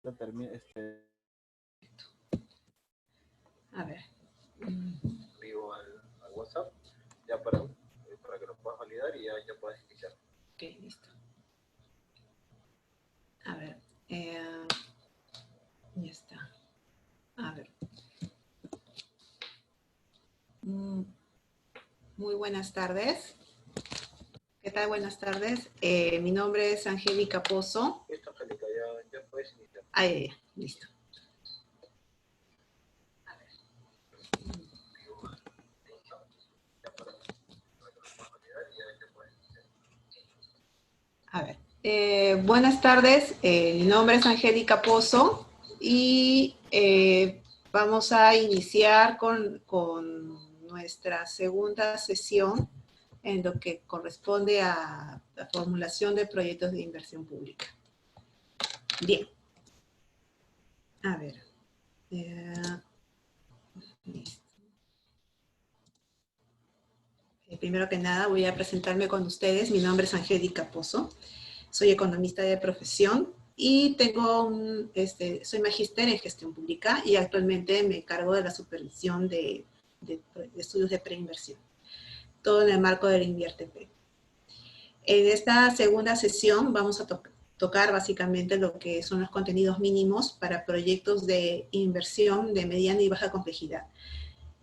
A ver. Vivo al WhatsApp, ya para que lo puedas validar y ya puedas iniciar. Ok, listo. A ver. Ya está. A ver. Muy buenas tardes. ¿Qué tal? Buenas tardes. Mi nombre es Angélica Pozo. Listo, Angélica, ya puedes iniciar. Ahí, listo. A ver. A ver. Buenas tardes. Mi nombre es Angélica Pozo y vamos a iniciar con nuestra segunda sesión en lo que corresponde a la formulación de proyectos de inversión pública. Bien. A ver. Listo. Primero que nada voy a presentarme con ustedes. Mi nombre es Angélica Pozo. Soy economista de profesión y tengo soy magíster en gestión pública y actualmente me encargo de la supervisión de estudios de preinversión. Todo en el marco del InvierteP. En esta segunda sesión vamos a tocar básicamente lo que son los contenidos mínimos para proyectos de inversión de mediana y baja complejidad.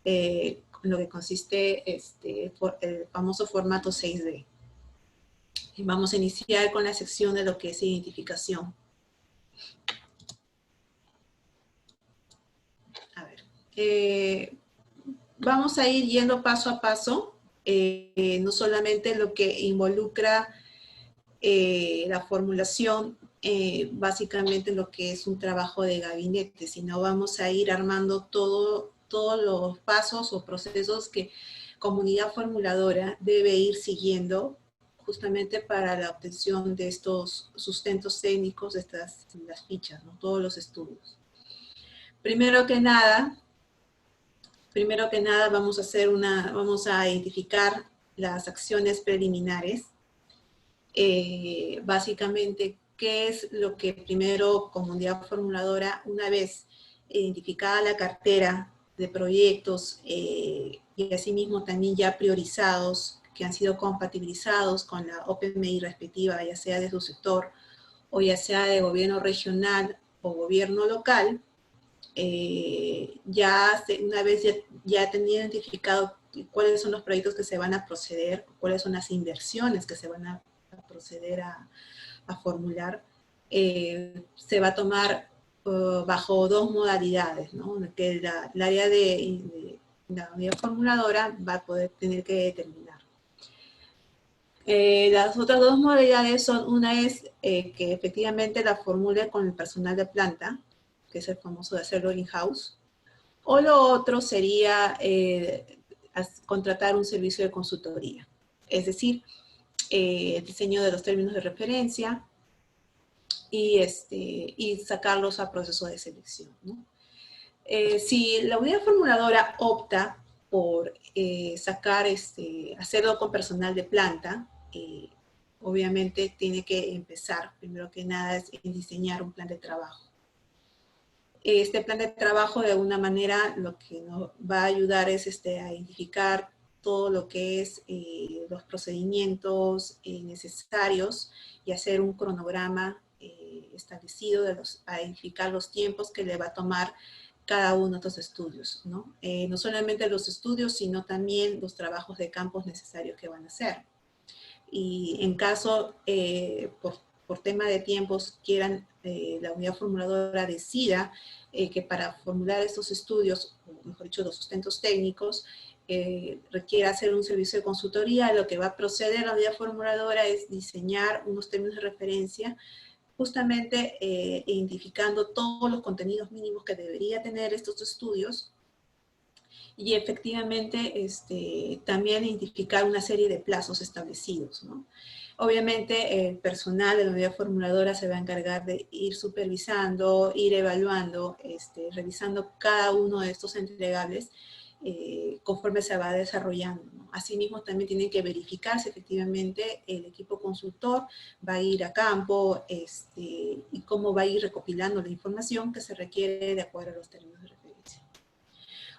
Lo que consiste el famoso formato 6D. Y vamos a iniciar con la sección de lo que es identificación. A ver, vamos a ir yendo paso a paso, no solamente lo que involucra la formulación, básicamente lo que es un trabajo de gabinete, sino vamos a ir armando todos los pasos o procesos que comunidad formuladora debe ir siguiendo justamente para la obtención de estos sustentos técnicos, de las fichas, ¿no? Todos los estudios. Primero que nada vamos a identificar las acciones preliminares. Básicamente, ¿qué es lo que primero comunidad formuladora, una vez identificada la cartera de proyectos y asimismo también ya priorizados, que han sido compatibilizados con la OPMI respectiva, ya sea de su sector o ya sea de gobierno regional o gobierno local, una vez ya tenido identificado cuáles son los proyectos que se van a proceder, cuáles son las inversiones que se van a proceder a formular, se va a tomar bajo dos modalidades, ¿no? Que el área de la unidad formuladora va a poder tener que determinar. Las otras dos modalidades son, una es que efectivamente la formule con el personal de planta, que es el famoso de hacerlo in-house, o lo otro sería contratar un servicio de consultoría, es decir, el diseño de los términos de referencia y sacarlos a proceso de selección, ¿no? Si la unidad formuladora opta por hacerlo con personal de planta, obviamente tiene que empezar, primero que nada, en diseñar un plan de trabajo. Este plan de trabajo, de alguna manera, lo que nos va a ayudar es a identificar todo lo que es los procedimientos necesarios y hacer un cronograma establecido para identificar los tiempos que le va a tomar cada uno de estos estudios, ¿no? No solamente los estudios, sino también los trabajos de campos necesarios que van a hacer. Y en caso, por tema de tiempos, la unidad formuladora decida que para formular estos estudios, o mejor dicho, los sustentos técnicos, requiere hacer un servicio de consultoría, lo que va a proceder la unidad formuladora es diseñar unos términos de referencia, justamente identificando todos los contenidos mínimos que debería tener estos estudios, y efectivamente también identificar una serie de plazos establecidos, ¿no? Obviamente el personal de la unidad formuladora se va a encargar de ir supervisando, ir evaluando, revisando cada uno de estos entregables conforme se va desarrollando, ¿no? Asimismo, también tienen que verificar si efectivamente el equipo consultor va a ir a campo y cómo va a ir recopilando la información que se requiere de acuerdo a los términos de referencia.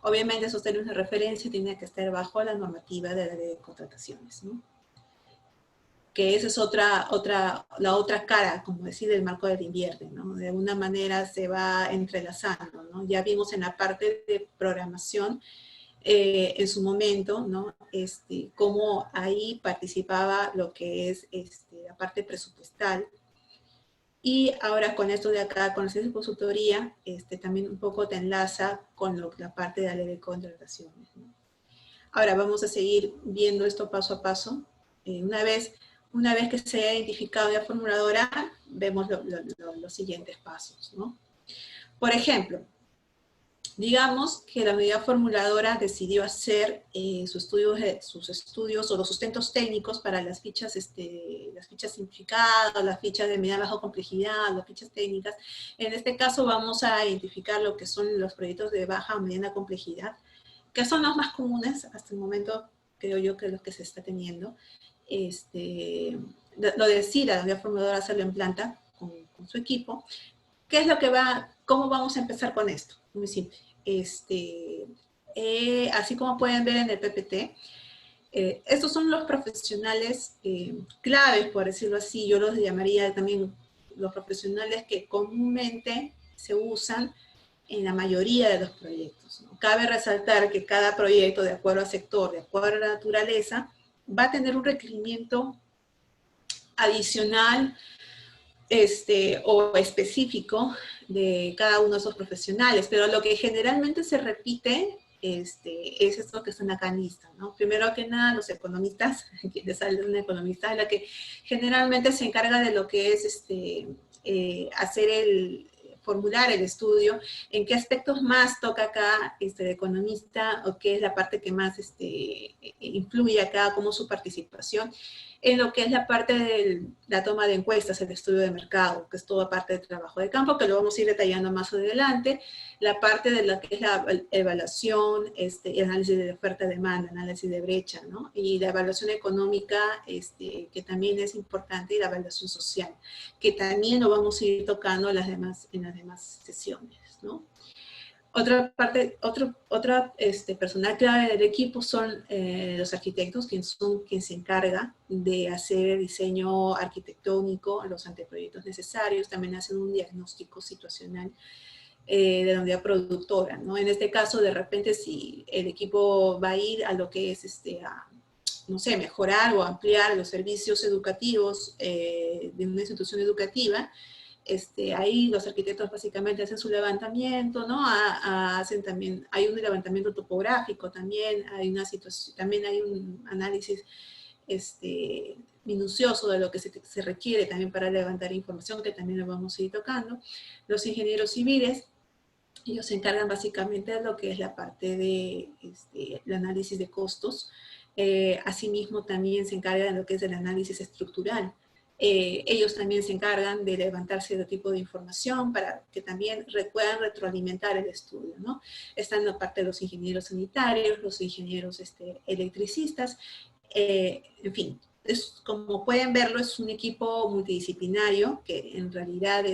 Obviamente, esos términos de referencia tienen que estar bajo la normativa de la ley de contrataciones, ¿no? Que esa es la otra cara, como decir, del marco del invierte, ¿no? De alguna manera se va entrelazando, ¿no? Ya vimos en la parte de programación, en su momento, ¿no? Cómo ahí participaba lo que es la parte presupuestal. Y ahora con esto de acá, con el servicio de consultoría, también un poco te enlaza con la parte de la ley de contrataciones, ¿no? Ahora vamos a seguir viendo esto paso a paso. Una vez que se haya identificado la formuladora, vemos los siguientes pasos, ¿no? Por ejemplo, digamos que la unidad formuladora decidió hacer sus estudios o los sustentos técnicos para las fichas simplificadas, las fichas de mediana baja complejidad, las fichas técnicas. En este caso vamos a identificar lo que son los proyectos de baja o mediana complejidad, que son los más comunes hasta el momento, creo yo, que los que se está teniendo. Lo decida la unidad formuladora hacerlo en planta con su equipo. ¿Qué es lo que cómo vamos a empezar con esto? Muy simple. Así como pueden ver en el PPT, estos son los profesionales claves, por decirlo así. Yo los llamaría también los profesionales que comúnmente se usan en la mayoría de los proyectos, ¿no? Cabe resaltar que cada proyecto, de acuerdo al sector, de acuerdo a la naturaleza, va a tener un requerimiento adicional o específico de cada uno de esos profesionales, pero lo que generalmente se repite es esto que están acá en lista, ¿no? Primero que nada, los economistas, quienes salen una economista, es la que generalmente se encarga de lo que es formular el estudio, en qué aspectos más toca acá el economista, o qué es la parte que más influye acá, como su participación, en lo que es la parte de la toma de encuestas, el estudio de mercado, que es toda parte del trabajo de campo, que lo vamos a ir detallando más adelante, la parte de lo que es la evaluación, el análisis de oferta-demanda, análisis de brecha, ¿no? Y la evaluación económica, que también es importante, y la evaluación social, que también lo vamos a ir tocando en las demás sesiones, ¿no? Otra personal clave del equipo son los arquitectos, quienes se encarga de hacer el diseño arquitectónico, los anteproyectos necesarios, también hacen un diagnóstico situacional de la unidad productora, ¿no? En este caso, de repente, si el equipo va a ir a lo que es no sé, mejorar o ampliar los servicios educativos de una institución educativa, ahí los arquitectos básicamente hacen su levantamiento, ¿no? Hacen también, hay un levantamiento topográfico también, también hay un análisis minucioso de lo que se requiere también para levantar información, que también lo vamos a ir tocando. Los ingenieros civiles, ellos se encargan básicamente de lo que es la parte de el análisis de costos. Asimismo, también se encargan de lo que es el análisis estructural. Ellos también se encargan de levantar cierto tipo de información para que también puedan retroalimentar el estudio, ¿no? Están la parte de los ingenieros sanitarios, los ingenieros electricistas, en fin. Como pueden verlo, es un equipo multidisciplinario que en realidad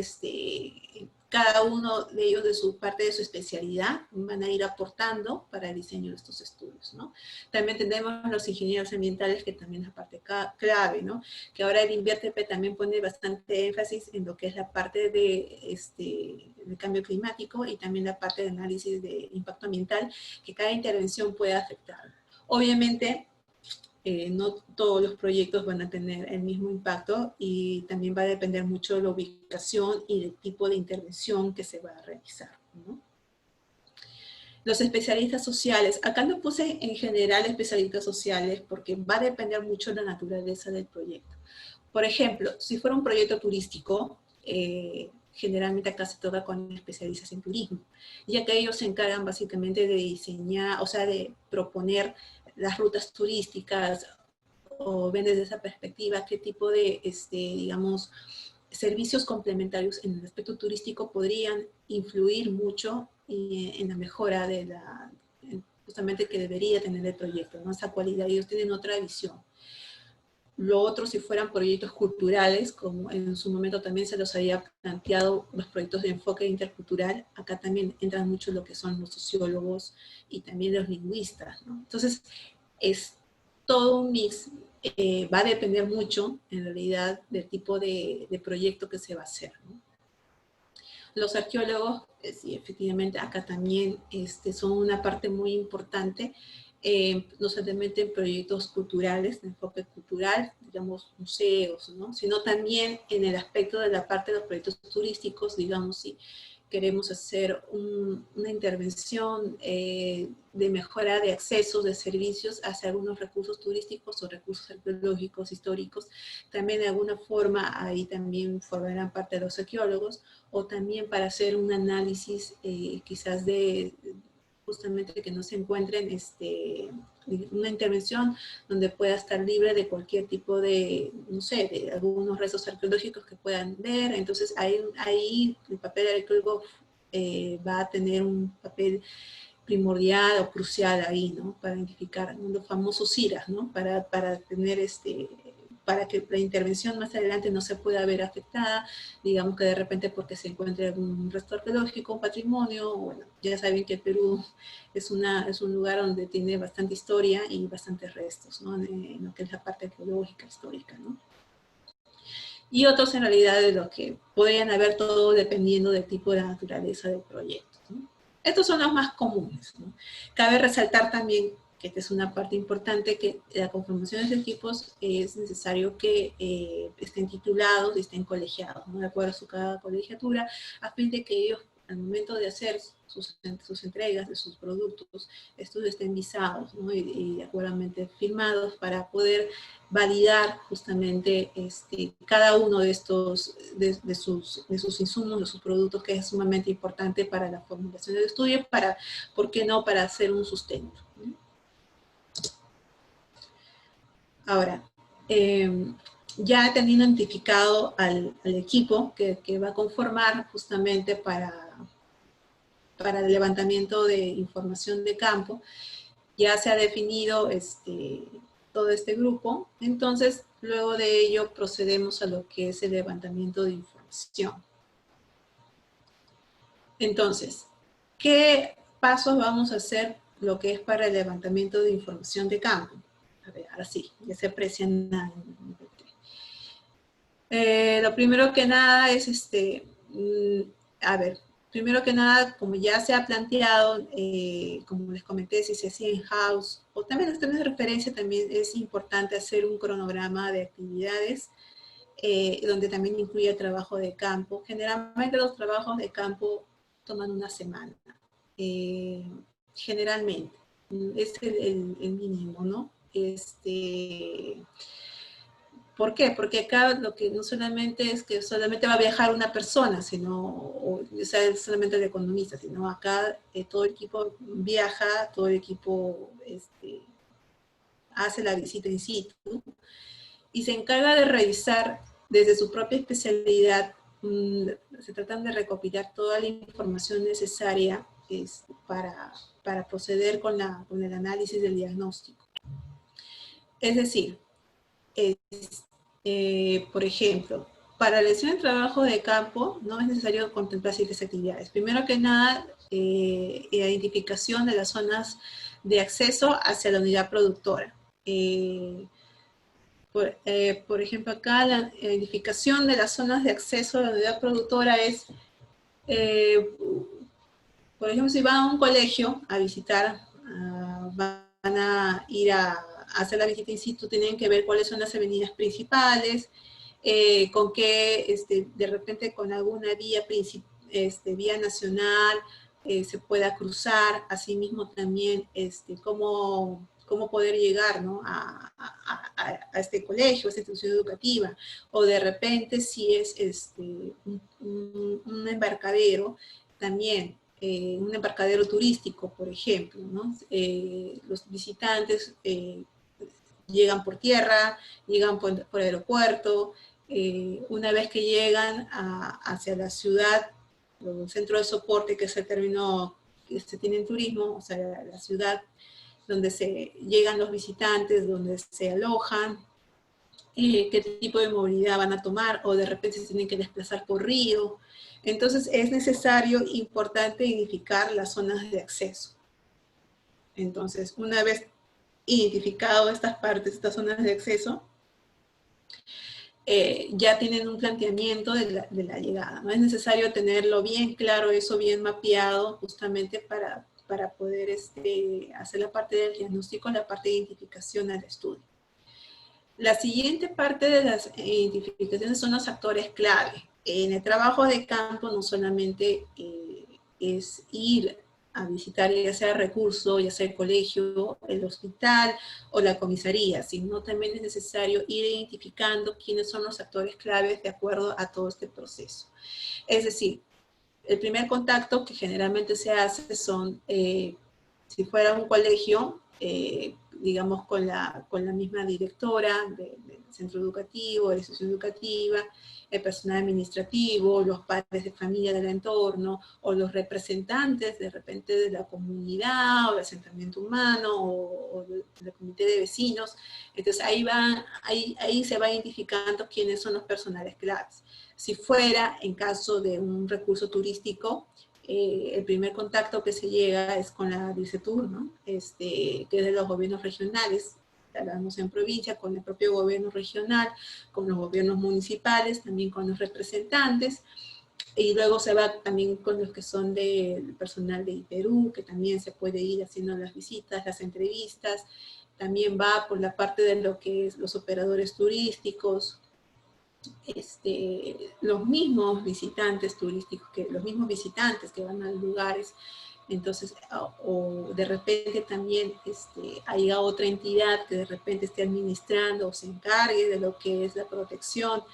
cada uno de ellos de su parte de su especialidad van a ir aportando para el diseño de estos estudios, ¿no? También tenemos los ingenieros ambientales, que también es la parte clave, ¿no? Que ahora el INVIERTEP también pone bastante énfasis en lo que es la parte del cambio climático, y también la parte de análisis de impacto ambiental, que cada intervención puede afectar. Obviamente, no todos los proyectos van a tener el mismo impacto, y también va a depender mucho de la ubicación y del tipo de intervención que se va a realizar, ¿no? Los especialistas sociales, acá lo puse en general especialistas sociales porque va a depender mucho de la naturaleza del proyecto. Por ejemplo, si fuera un proyecto turístico, generalmente acá se toca con especialistas en turismo, ya que ellos se encargan básicamente de diseñar, o sea, de proponer las rutas turísticas, o ven desde esa perspectiva qué tipo de, digamos, servicios complementarios en el aspecto turístico podrían influir mucho en la mejora de justamente que debería tener el proyecto, ¿no? Esa cualidad, ellos tienen otra visión. Lo otro, si fueran proyectos culturales, como en su momento también se los había planteado los proyectos de enfoque intercultural, acá también entran mucho lo que son los sociólogos y también los lingüistas, ¿no? Entonces, es todo un mix, va a depender mucho, en realidad, del tipo de proyecto que se va a hacer, ¿no? Los arqueólogos, sí, efectivamente, acá también son una parte muy importante, no solamente en proyectos culturales, de enfoque cultural, digamos, museos, ¿no? Sino también en el aspecto de la parte de los proyectos turísticos, digamos, si queremos hacer una intervención de mejora de accesos, de servicios hacia algunos recursos turísticos o recursos arqueológicos, históricos, también de alguna forma ahí también formarán parte de los arqueólogos, o también para hacer un análisis quizás de justamente que no se encuentren una intervención donde pueda estar libre de cualquier tipo de, no sé, de algunos restos arqueológicos que puedan ver. Entonces ahí el papel del arqueólogo va a tener un papel primordial o crucial ahí, ¿no? Para identificar los famosos CIRAS, ¿no? Para tener para que la intervención más adelante no se pueda ver afectada, digamos que de repente porque se encuentre algún resto arqueológico, un patrimonio. Bueno, ya saben que el Perú es un lugar donde tiene bastante historia y bastantes restos, ¿no? En lo que es la parte arqueológica, histórica, ¿no? Y otros en realidad de los que podrían haber todo dependiendo del tipo de naturaleza del proyecto, ¿no? Estos son los más comunes, ¿no? Cabe resaltar también que esta es una parte importante, que la conformación de equipos es necesario que estén titulados y estén colegiados, ¿no? De acuerdo a su cada colegiatura, a fin de que ellos, al momento de hacer sus entregas de sus productos, estos estén visados, ¿no? y acuerdamente firmados para poder validar justamente cada uno de estos, de sus insumos, de sus productos, que es sumamente importante para la formulación del estudio, ¿por qué no?, para hacer un sustento, ¿no? Ahora, ya teniendo identificado al equipo que va a conformar justamente para el levantamiento de información de campo, ya se ha definido todo este grupo. Entonces, luego de ello procedemos a lo que es el levantamiento de información. Entonces, ¿qué pasos vamos a hacer lo que es para el levantamiento de información de campo? A ver, ahora sí, ya se aprecia nada. Lo primero que nada es, primero que nada, como ya se ha planteado, como les comenté, si se hacía in-house, o también los términos de referencia, también es importante hacer un cronograma de actividades, donde también incluye el trabajo de campo. Generalmente los trabajos de campo toman una semana, generalmente, es el mínimo, ¿no? ¿Por qué? Porque acá lo que no solamente es que solamente va a viajar una persona, sino, o sea, solamente el economista, sino acá todo el equipo viaja, todo el equipo hace la visita in situ y se encarga de revisar desde su propia especialidad. Se tratan de recopilar toda la información necesaria para proceder con el análisis del diagnóstico. Es decir, por ejemplo, para la elección de trabajo de campo no es necesario contemplar ciertas actividades. Primero que nada, la identificación de las zonas de acceso hacia la unidad productora. Por ejemplo, acá la identificación de las zonas de acceso a la unidad productora es, por ejemplo, si van a un colegio a visitar, van a ir a hacer la visita in situ, tienen que ver cuáles son las avenidas principales, con qué, de repente con alguna vía, vía nacional se pueda cruzar, asimismo también cómo poder llegar, ¿no?, a este colegio, a esta institución educativa, o de repente si es un embarcadero, también un embarcadero turístico, por ejemplo, ¿no? Los visitantes llegan por tierra, llegan por aeropuerto, una vez que llegan hacia la ciudad, o el centro de soporte, que es el término se tiene en turismo, o sea, la ciudad donde se llegan los visitantes, donde se alojan, qué tipo de movilidad van a tomar, o de repente se tienen que desplazar por río. Entonces es necesario, importante, identificar las zonas de acceso. Entonces, una vez identificado estas partes, estas zonas de acceso, ya tienen un planteamiento de la llegada. No es necesario tenerlo bien claro, eso bien mapeado, justamente para poder hacer la parte del diagnóstico, la parte de identificación al estudio. La siguiente parte de las identificaciones son los actores clave. En el trabajo de campo no solamente es ir a visitar ya sea recurso, ya sea el colegio, el hospital o la comisaría, sino también es necesario ir identificando quiénes son los actores claves de acuerdo a todo este proceso. Es decir, el primer contacto que generalmente se hace son, si fuera un colegio, digamos con la misma directora del centro educativo, de la institución educativa, el personal administrativo, los padres de familia del entorno, o los representantes de repente de la comunidad, o del asentamiento humano, o del comité de vecinos. Entonces ahí se va identificando quiénes son los personales claves. Si fuera, en caso de un recurso turístico, el primer contacto que se llega es con la DICETUR, ¿no? Que es de los gobiernos regionales, hablamos en provincia, con el propio gobierno regional, con los gobiernos municipales, también con los representantes, y luego se va también con los que son del personal de Perú, que también se puede ir haciendo las visitas, las entrevistas, también va por la parte de lo que es los operadores turísticos, los mismos visitantes turísticos, los mismos visitantes que van a los lugares. Entonces, o de repente también haya otra entidad que de repente esté administrando o se encargue de lo que es la protección,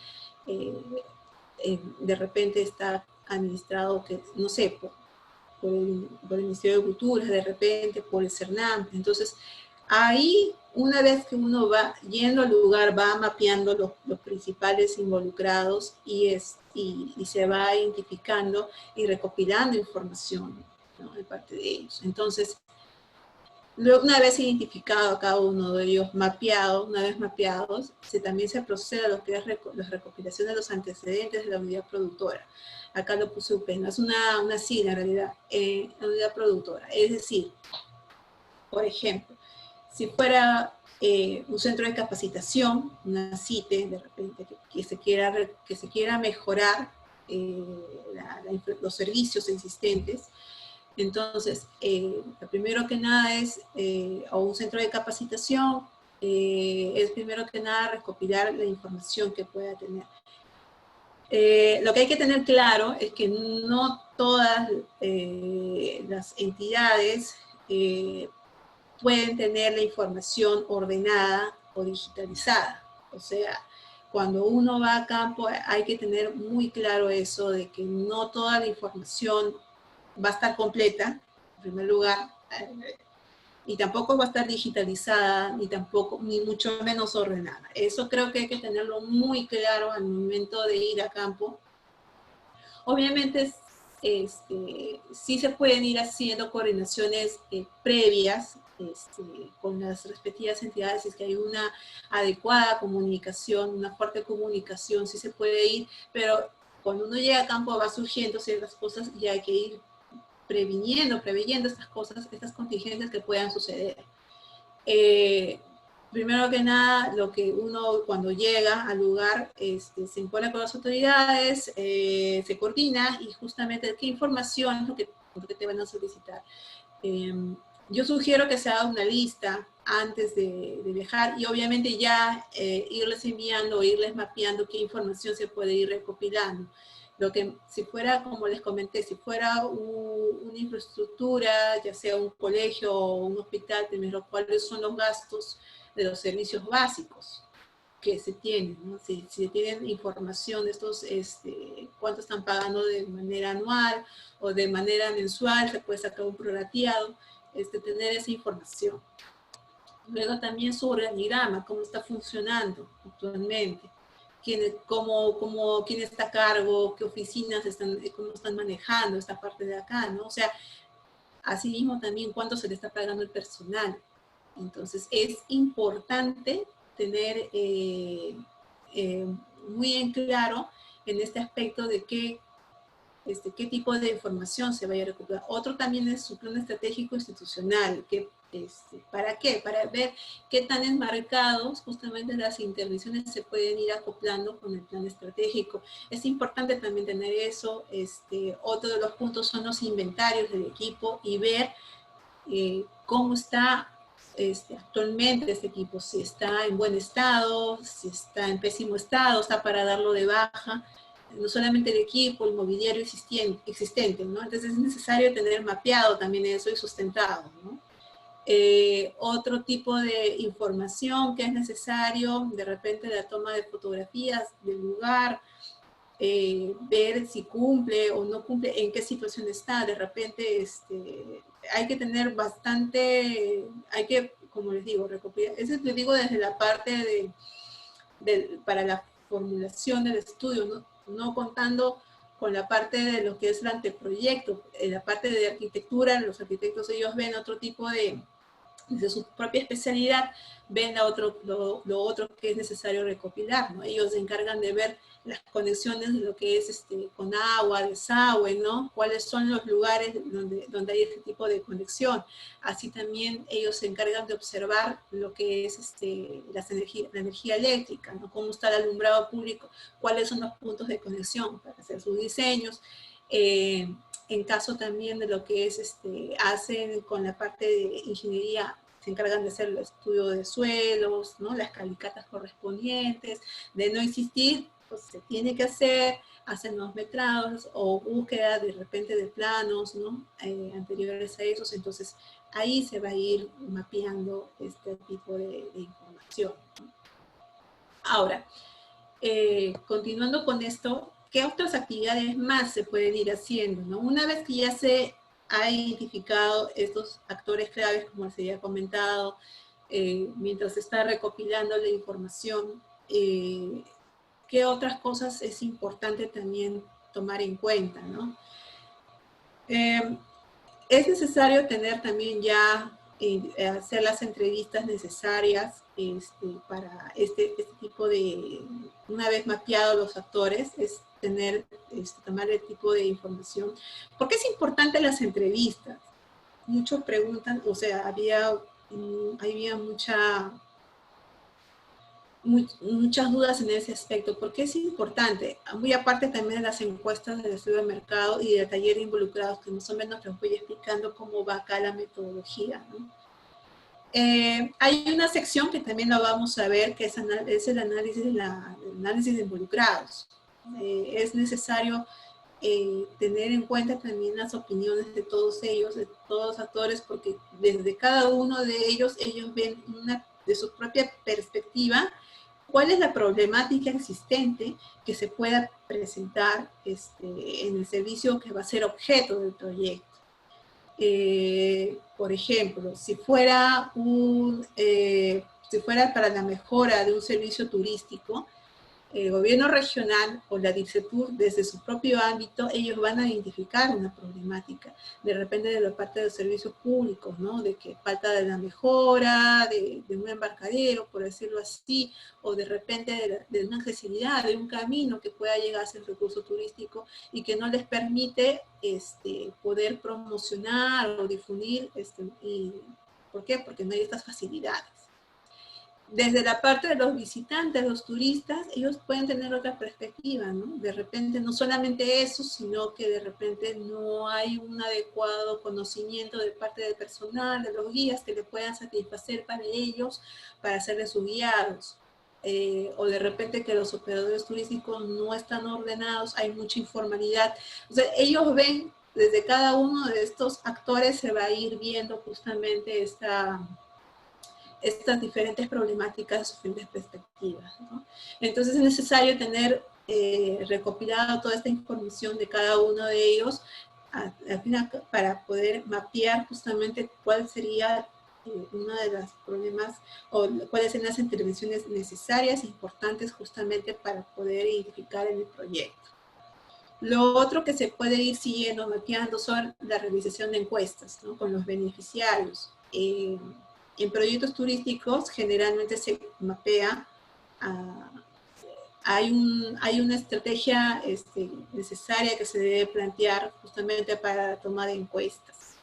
de repente está administrado, que no sé, por el Ministerio de Cultura, de repente por el CERNAM. Entonces, ahí, una vez que uno va yendo al lugar, va mapeando los principales involucrados y se va identificando y recopilando información, ¿no?, de parte de ellos. Entonces, una vez identificado cada uno de ellos, una vez mapeados, también se procede a lo que es la recopilación de los antecedentes de la unidad productora. Acá lo puse UPE, es una sigla en realidad, la unidad productora. Es decir, por ejemplo, si fuera un centro de capacitación, una CITE, de repente, que se quiera mejorar los servicios existentes, entonces, lo primero que nada es, o un centro de capacitación, es primero que nada recopilar la información que pueda tener. Lo que hay que tener claro es que no todas las entidades pueden tener la información ordenada o digitalizada. O sea, cuando uno va a campo hay que tener muy claro eso de que no toda la información va a estar completa, en primer lugar, y tampoco va a estar digitalizada, ni mucho menos ordenada. Eso creo que hay que tenerlo muy claro al momento de ir a campo. Obviamente, sí se pueden ir haciendo coordinaciones previas con las respectivas entidades, si es que hay una adecuada comunicación, una fuerte comunicación, sí se puede ir, pero cuando uno llega a campo va surgiendo ciertas cosas y hay que ir preveyendo estas cosas, estas contingencias que puedan suceder. Primero que nada, lo que uno cuando llega al lugar se impone con las autoridades, se coordina y justamente qué información es lo que te van a solicitar. Yo sugiero que se haga una lista antes de viajar y obviamente ya irles enviando o irles mapeando qué información se puede ir recopilando. Lo que, si fuera, como les comenté, si fuera una infraestructura, ya sea un colegio o un hospital, primero, ¿cuáles son los gastos de los servicios básicos que se tienen, ¿no? Si se tienen información de estos, cuánto están pagando de manera anual o de manera mensual, se puede sacar un prorrateado, tener esa información. Luego también su organigrama, cómo está funcionando actualmente. ¿Quién está a cargo? ¿Qué oficinas cómo están manejando esta parte de acá, ¿no? O sea, Asimismo también cuánto se le está pagando el personal. Entonces es importante tener muy en claro en este aspecto de qué tipo de información se vaya a recuperar. Otro también es su plan estratégico institucional, que ¿para qué? Para ver qué tan enmarcados justamente las intervenciones se pueden ir acoplando con el plan estratégico. Es importante también tener eso. Otro de los puntos son los inventarios del equipo y ver cómo está actualmente este equipo, si está en buen estado, si está en pésimo estado, está para darlo de baja, no solamente el equipo, el mobiliario existente, ¿no? Entonces es necesario tener mapeado también eso y sustentado, ¿no? Otro tipo de información que es necesario, de repente la toma de fotografías del lugar, ver si cumple o no cumple, en qué situación está. De repente hay que tener bastante, hay que, como les digo, recopilar. Eso les digo desde la parte para la formulación del estudio, no contando con la parte de lo que es el anteproyecto. En la parte de arquitectura, los arquitectos ellos ven otro tipo de su propia especialidad, ven lo otro que es necesario recopilar, ¿no? Ellos se encargan de ver las conexiones de lo que es con agua, desagüe, ¿no? Cuáles son los lugares donde hay este tipo de conexión. Así también ellos se encargan de observar lo que es la energía eléctrica, ¿no? Cómo está el alumbrado público, cuáles son los puntos de conexión para hacer sus diseños. En caso también de lo que es, hacen con la parte de ingeniería, se encargan de hacer el estudio de suelos, ¿no? Las calicatas correspondientes, de no existir, pues se tiene que hacer, hacen los metrados o búsqueda de repente de planos, ¿no? Anteriores a esos, entonces ahí se va a ir mapeando este tipo de información, ¿no? Ahora, continuando con esto, ¿qué otras actividades más se pueden ir haciendo, ¿no? Una vez que ya se ha identificado estos actores claves, como se había comentado, mientras se está recopilando la información, ¿qué otras cosas es importante también tomar en cuenta, ¿no? Es necesario tener también ya, hacer las entrevistas necesarias para este tipo de, una vez mapeados los actores, es tomar el tipo de información. ¿Por qué es importante las entrevistas? Muchos preguntan, o sea, había muchas dudas en ese aspecto. ¿Por qué es importante? Muy aparte también de las encuestas del estudio de mercado y del taller de involucrados, que más o menos les voy explicando cómo va acá la metodología, ¿no? Hay una sección que también la vamos a ver, que es el análisis de involucrados. Es necesario tener en cuenta también las opiniones de todos ellos, de todos los actores, porque desde cada uno de ellos ven de su propia perspectiva cuál es la problemática existente que se pueda presentar en el servicio que va a ser objeto del proyecto. Por ejemplo, si fuera para la mejora de un servicio turístico, el gobierno regional o la DIRCETUR, desde su propio ámbito, ellos van a identificar una problemática, de repente de la parte de los servicios públicos, ¿no? De que falta de la mejora, de un embarcadero, por decirlo así, o de repente de una accesibilidad, de un camino que pueda llegar a ser recurso turístico y que no les permite poder promocionar o difundir, ¿por qué? Porque no hay estas facilidades. Desde la parte de los visitantes, los turistas, ellos pueden tener otra perspectiva, ¿no? De repente no solamente eso, sino que de repente no hay un adecuado conocimiento de parte del personal, de los guías que le puedan satisfacer para ellos, para hacerles sus guiados. O de repente que los operadores turísticos no están ordenados, hay mucha informalidad. O sea, ellos ven, desde cada uno de estos actores se va a ir viendo justamente estas diferentes problemáticas, diferentes perspectivas, ¿no? Entonces es necesario tener recopilado toda esta información de cada uno de ellos al final, para poder mapear justamente cuál sería uno de los problemas o cuáles son las intervenciones necesarias e importantes justamente para poder identificar en el proyecto. Lo otro que se puede ir siguiendo, mapeando, son la realización de encuestas, ¿no? Con los beneficiarios. En proyectos turísticos generalmente se mapea, hay una estrategia necesaria que se debe plantear justamente para la toma de encuestas.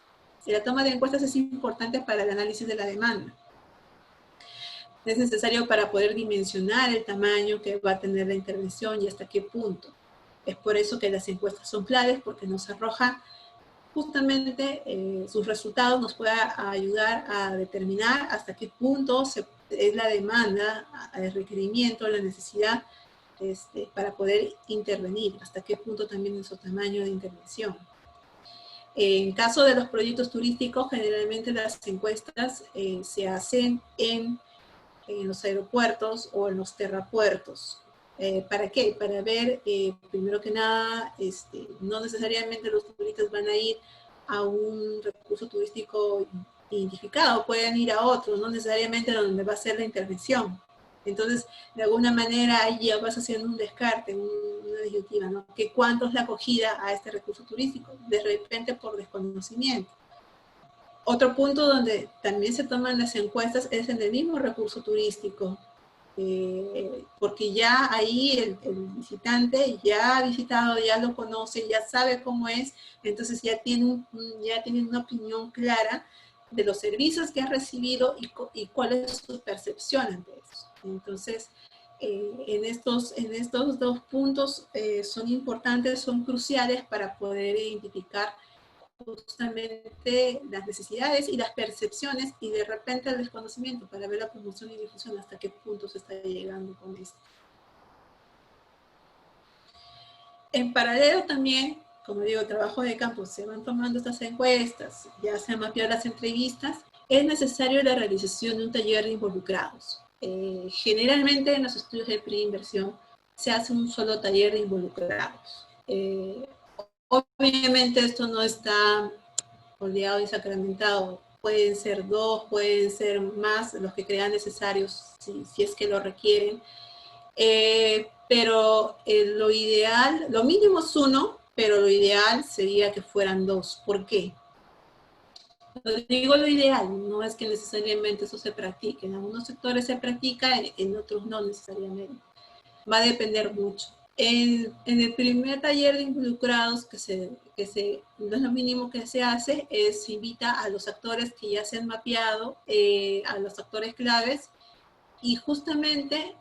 Y la toma de encuestas es importante para el análisis de la demanda. Es necesario para poder dimensionar el tamaño que va a tener la intervención y hasta qué punto. Es por eso que las encuestas son claves, porque nos arrojan justamente sus resultados, nos puede ayudar a determinar hasta qué punto es la demanda, el requerimiento, la necesidad para poder intervenir, hasta qué punto también es su tamaño de intervención. En caso de los proyectos turísticos, generalmente las encuestas se hacen en los aeropuertos o en los terrapuertos. ¿Para qué? Para ver, primero que nada, no necesariamente los turistas van a ir a un recurso turístico identificado, pueden ir a otro, no necesariamente donde va a ser la intervención. Entonces, de alguna manera, ahí ya vas haciendo un descarte, una disyuntiva, ¿no? Que cuánto es la acogida a este recurso turístico, de repente por desconocimiento. Otro punto donde también se toman las encuestas es en el mismo recurso turístico, porque ya ahí el visitante ya ha visitado, ya lo conoce, ya sabe cómo es, entonces ya tiene una opinión clara de los servicios que ha recibido y cuál es su percepción ante eso. Entonces, en estos dos puntos son importantes, son cruciales para poder identificar justamente las necesidades y las percepciones y de repente el desconocimiento para ver la promoción y difusión hasta qué punto se está llegando con esto. En paralelo también, como digo, el trabajo de campo, se van tomando estas encuestas, ya se han mapeado las entrevistas, es necesario la realización de un taller de involucrados. Generalmente en los estudios de preinversión se hace un solo taller de involucrados. Obviamente esto no está oleado y sacramentado, pueden ser 2, pueden ser más, los que crean necesarios, si es que lo requieren, pero lo ideal, lo mínimo es 1, pero lo ideal sería que fueran 2. ¿Por qué? Digo lo ideal, no es que necesariamente eso se practique, en algunos sectores se practica, en otros no necesariamente, va a depender mucho. En el primer taller de involucrados, no es lo mínimo que se hace, se invita a los actores que ya se han mapeado, a los actores claves, y justamente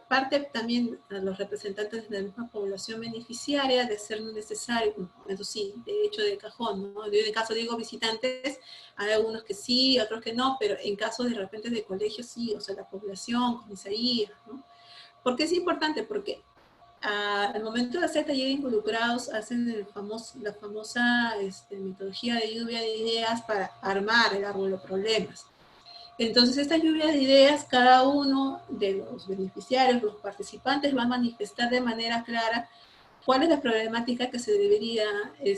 parte también a los representantes de la misma población beneficiaria de ser necesario, eso sí, de hecho de cajón, ¿no? Yo en caso digo visitantes, hay algunos que sí, otros que no, pero en caso de repente de colegios sí, o sea, la población, comisaría, ¿no? ¿Por qué es importante? Porque al momento de hacer talleres involucrados hacen la famosa metodología de lluvia de ideas para armar el árbol de problemas. Entonces, esta lluvia de ideas, cada uno de los beneficiarios, los participantes, va a manifestar de manera clara cuál es la problemática que se debería, que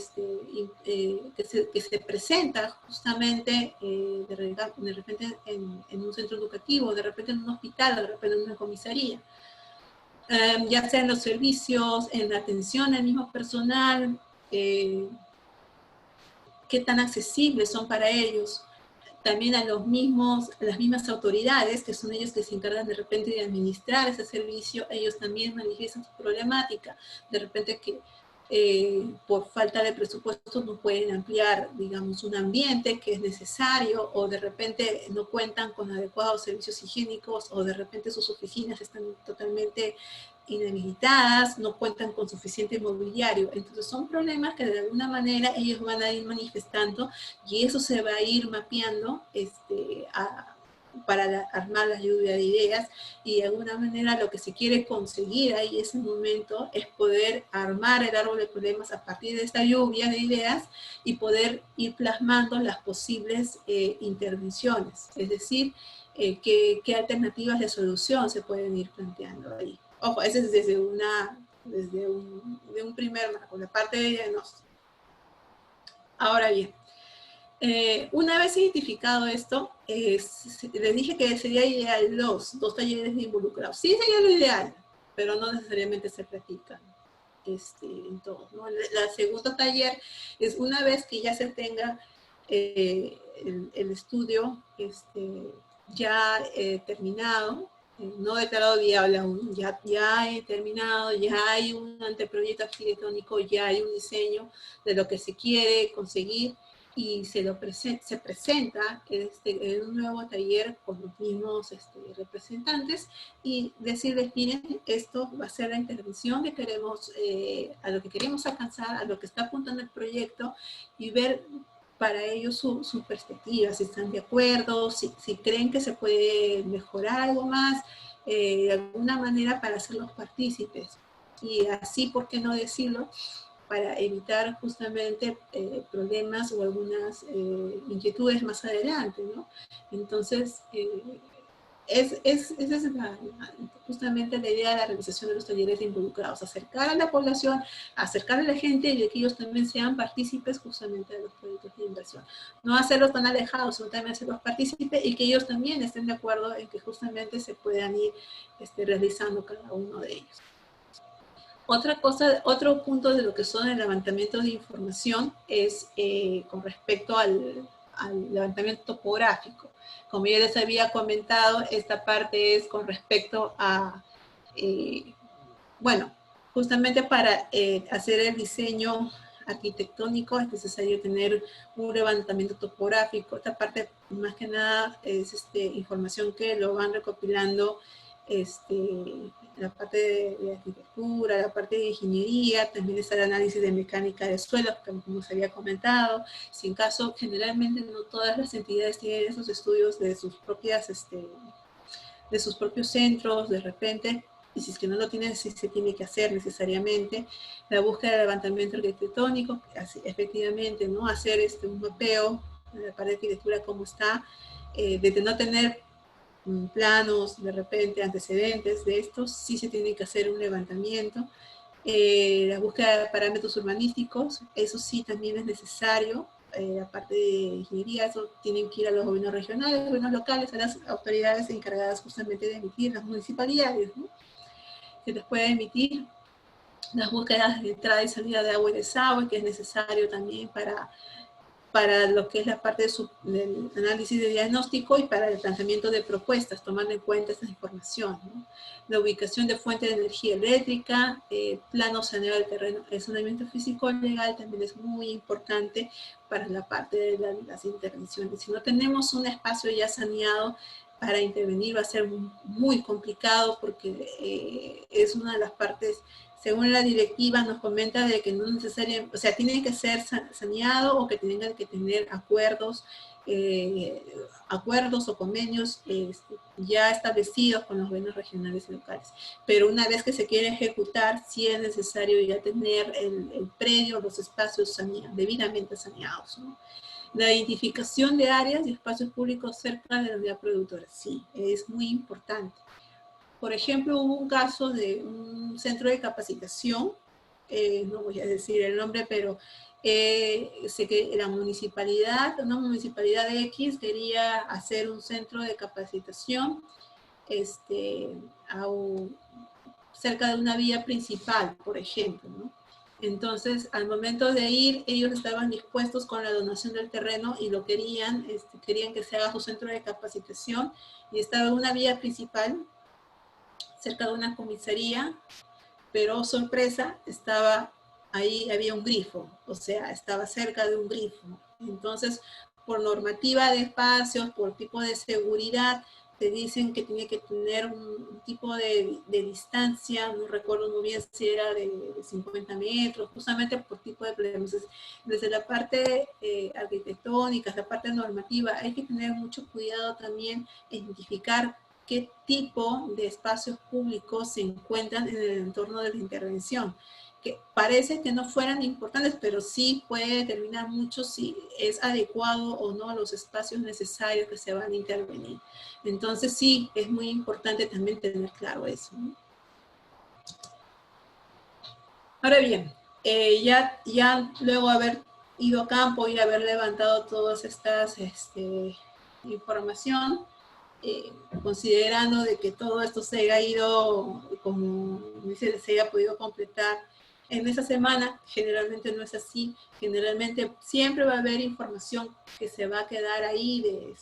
se presenta justamente de repente en un centro educativo, de repente en un hospital, de repente en una comisaría. Ya sea en los servicios, en la atención al mismo personal, qué tan accesibles son para ellos, también a las mismas autoridades, que son ellos que se encargan de repente de administrar ese servicio, ellos también manifiestan su problemática, de repente que por falta de presupuesto no pueden ampliar, digamos, un ambiente que es necesario, o de repente no cuentan con adecuados servicios higiénicos, o de repente sus oficinas están totalmente inhabilitadas, no cuentan con suficiente mobiliario. Entonces son problemas que de alguna manera ellos van a ir manifestando y eso se va a ir mapeando para armar la lluvia de ideas, y de alguna manera lo que se quiere conseguir ahí en ese momento es poder armar el árbol de problemas a partir de esta lluvia de ideas y poder ir plasmando las posibles intervenciones, es decir, qué alternativas de solución se pueden ir planteando ahí. Ojo, ese es desde un primer marco, la parte de diagnóstico. Ahora bien, una vez identificado esto, les dije que sería ideal dos talleres de involucrados. Sí sería lo ideal, pero no necesariamente se practican. en todo, ¿no? La segundo taller es una vez que ya se tenga el estudio ya terminado, no declarado viable aún, ya he terminado, ya hay un anteproyecto arquitectónico, ya hay un diseño de lo que se quiere conseguir, y se presenta en un nuevo taller con los mismos representantes, y decirles, miren, esto va a ser la intervención que queremos, a lo que queremos alcanzar, a lo que está apuntando el proyecto, y ver para ellos su perspectiva, si están de acuerdo, si creen que se puede mejorar algo más, de alguna manera para hacerlos partícipes. Y así, ¿por qué no decirlo?, para evitar justamente problemas o algunas inquietudes más adelante, ¿no? Entonces, esa es justamente la idea de la realización de los talleres de involucrados, acercar a la población, acercar a la gente, y de que ellos también sean partícipes justamente de los proyectos de inversión. No hacerlos tan alejados, sino también hacerlos partícipes, y que ellos también estén de acuerdo en que justamente se puedan ir realizando cada uno de ellos. Otra cosa, otro punto de lo que son el levantamiento de información es con respecto al levantamiento topográfico. Como ya les había comentado, esta parte es con respecto a, bueno, justamente para hacer el diseño arquitectónico es necesario tener un levantamiento topográfico. Esta parte, más que nada, es información que lo van recopilando la parte de arquitectura, la parte de ingeniería, también está el análisis de mecánica de suelos, como se había comentado. Si en caso, generalmente no todas las entidades tienen esos estudios de sus propias, de sus propios centros, de repente, y si es que no lo tienen, sí se tiene que hacer necesariamente. La búsqueda de levantamiento arquitectónico, efectivamente, ¿no? Hacer un mapeo de la parte de arquitectura, cómo está, de no tener planos, de repente, antecedentes de estos, sí se tiene que hacer un levantamiento. La búsqueda de parámetros urbanísticos, eso sí también es necesario. La parte de ingeniería, eso tienen que ir a los gobiernos regionales, gobiernos locales, a las autoridades encargadas justamente de emitir, las municipalidades, ¿no? Se les puede emitir las búsquedas de entrada y salida de agua y desagüe, que es necesario también para lo que es la parte del análisis de diagnóstico y para el planteamiento de propuestas, tomando en cuenta esta información, ¿no? La ubicación de fuentes de energía eléctrica, plano saneado del terreno, el saneamiento físico legal también es muy importante para la parte de las intervenciones. Si no tenemos un espacio ya saneado para intervenir, va a ser muy complicado, porque es una de las partes. Según la directiva nos comenta de que no necesariamente, o sea, tiene que ser saneado, o que tengan que tener acuerdos o convenios ya establecidos con los gobiernos regionales y locales. Pero una vez que se quiere ejecutar, sí es necesario ya tener el predio, los espacios debidamente saneados, ¿no? La identificación de áreas y espacios públicos cerca de la unidad productora, sí, es muy importante. Por ejemplo, hubo un caso de un centro de capacitación, no voy a decir el nombre, pero sé que la municipalidad, una municipalidad X, quería hacer un centro de capacitación cerca de una vía principal, por ejemplo, ¿no? Entonces, al momento de ir, ellos estaban dispuestos con la donación del terreno y lo querían que se haga su centro de capacitación, y estaba en una vía principal, cerca de una comisaría, pero sorpresa, ahí había un grifo, o sea, estaba cerca de un grifo. Entonces, por normativa de espacios, por tipo de seguridad, te dicen que tiene que tener un tipo de distancia, no recuerdo muy bien si era de 50 metros, justamente por tipo de problemas. Desde la parte arquitectónica, la parte normativa, hay que tener mucho cuidado también en identificar qué tipo de espacios públicos se encuentran en el entorno de la intervención, que parece que no fueran importantes, pero sí puede determinar mucho si es adecuado o no a los espacios necesarios que se van a intervenir. Entonces sí, es muy importante también tener claro eso, ¿no? Ahora bien, ya luego haber ido a campo y haber levantado todas estas información, considerando de que todo esto se haya ido, como dice, se haya podido completar en esa semana. Generalmente no es así. Generalmente siempre va a haber información que se va a quedar ahí,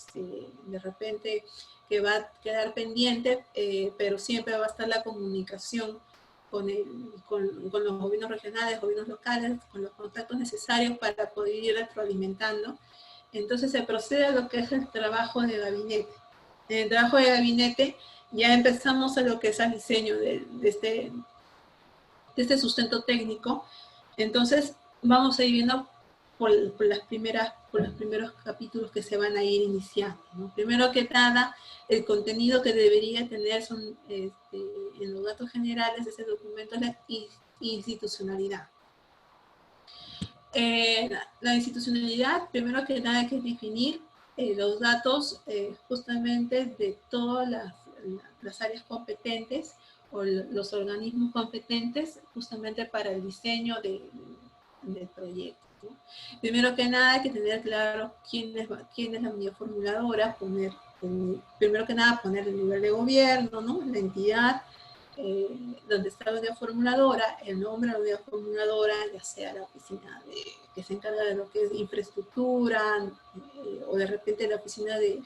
de repente que va a quedar pendiente, pero siempre va a estar la comunicación con los gobiernos regionales, gobiernos locales, con los contactos necesarios para poder ir retroalimentando. Entonces se procede a lo que es el trabajo de gabinete. En el trabajo de gabinete ya empezamos a lo que es el diseño de este sustento técnico. Entonces vamos a ir viendo por los primeros capítulos que se van a ir iniciando, ¿no? Primero que nada, el contenido que debería tener son, en los datos generales de ese documento es la institucionalidad. La institucionalidad, primero que nada hay que definir los datos justamente de todas las áreas competentes o los organismos competentes justamente para el diseño del proyecto, ¿no? Primero que nada hay que tener claro quién es la unidad formuladora, primero que nada poner el nivel de gobierno, ¿no? La entidad, donde está la unidad formuladora, el nombre de la unidad formuladora, ya sea la oficina que se encarga de lo que es infraestructura, o de repente la oficina de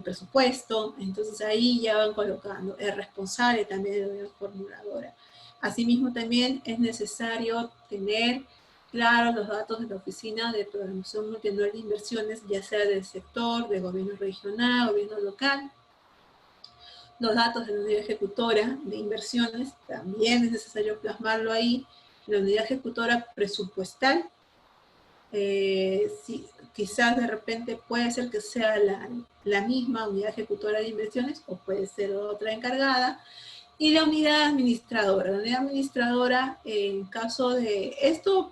presupuesto. Entonces ahí ya van colocando el responsable también de la unidad formuladora. Asimismo también es necesario tener claros los datos de la oficina de programación multianual de inversiones, ya sea del sector, del gobierno regional, gobierno local. Los datos de la unidad ejecutora de inversiones, también es necesario plasmarlo ahí. La unidad ejecutora presupuestal, quizás de repente puede ser que sea la misma unidad ejecutora de inversiones o puede ser otra encargada. Y la unidad administradora. La unidad administradora, en caso de esto,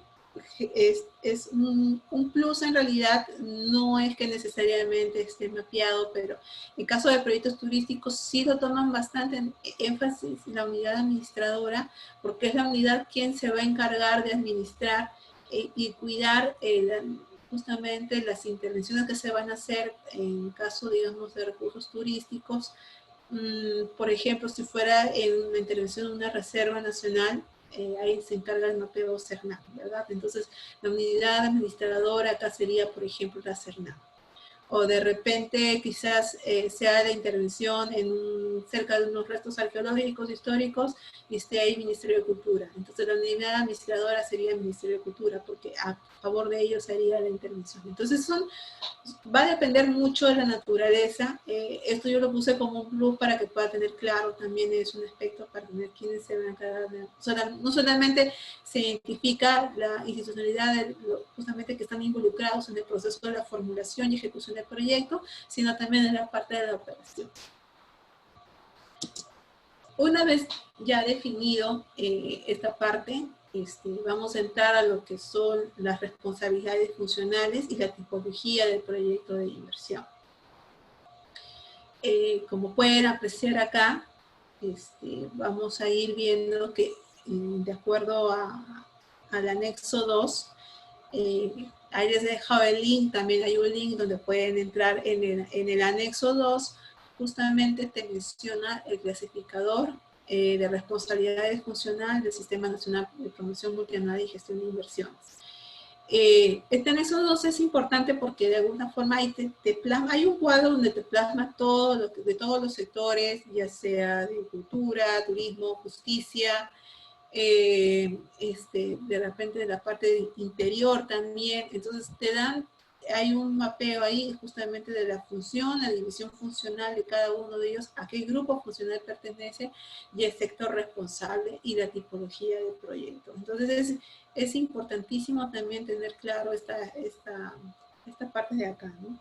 es un plus en realidad, no es que necesariamente esté mapeado, pero en caso de proyectos turísticos sí lo toman bastante en énfasis la unidad administradora, porque es la unidad quien se va a encargar de administrar y cuidar justamente las intervenciones que se van a hacer en caso, digamos, de recursos turísticos. Por ejemplo, si fuera en una intervención de una reserva nacional, ahí se encarga el mapeo CERNAM, ¿verdad? Entonces, la unidad administradora acá sería, por ejemplo, la CERNAM. O de repente quizás sea la intervención cerca de unos restos arqueológicos históricos y esté ahí Ministerio de Cultura. Entonces la unidad administradora sería el Ministerio de Cultura, porque a favor de ellos sería la intervención. Entonces va a depender mucho de la naturaleza. Esto yo lo puse como un plus para que pueda tener claro, también es un aspecto para tener quiénes se van a encargar de... No solamente se identifica la institucionalidad justamente que están involucrados en el proceso de la formulación y ejecución del proyecto, sino también en la parte de la operación. Una vez ya definido esta parte, vamos a entrar a lo que son las responsabilidades funcionales y la tipología del proyecto de inversión. Como pueden apreciar acá, vamos a ir viendo que de acuerdo al anexo 2, ahí les he dejado el link, también hay un link donde pueden entrar en el anexo 2, justamente te menciona el clasificador de responsabilidades funcionales del Sistema Nacional de Promoción Multianual y Gestión de Inversiones. Este anexo 2 es importante porque de alguna forma ahí hay un cuadro donde te plasma todo de todos los sectores, ya sea de cultura, turismo, justicia, de repente de la parte interior también. Entonces hay un mapeo ahí justamente de la función, la división funcional de cada uno de ellos, a qué grupo funcional pertenece y el sector responsable y la tipología del proyecto. Entonces es importantísimo también tener claro esta parte de acá, ¿no?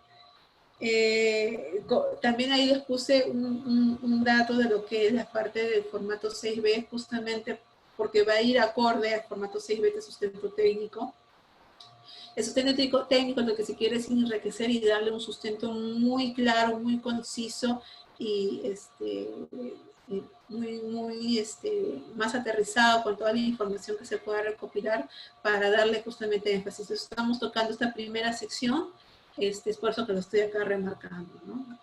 También ahí les puse un dato de lo que es la parte del formato 6B, justamente porque va a ir acorde al formato 6B de sustento técnico. El sustento técnico lo que se quiere es enriquecer y darle un sustento muy claro, muy conciso y más aterrizado con toda la información que se pueda recopilar para darle justamente énfasis. Entonces, estamos tocando esta primera sección, es por eso que lo estoy acá remarcando, ¿no?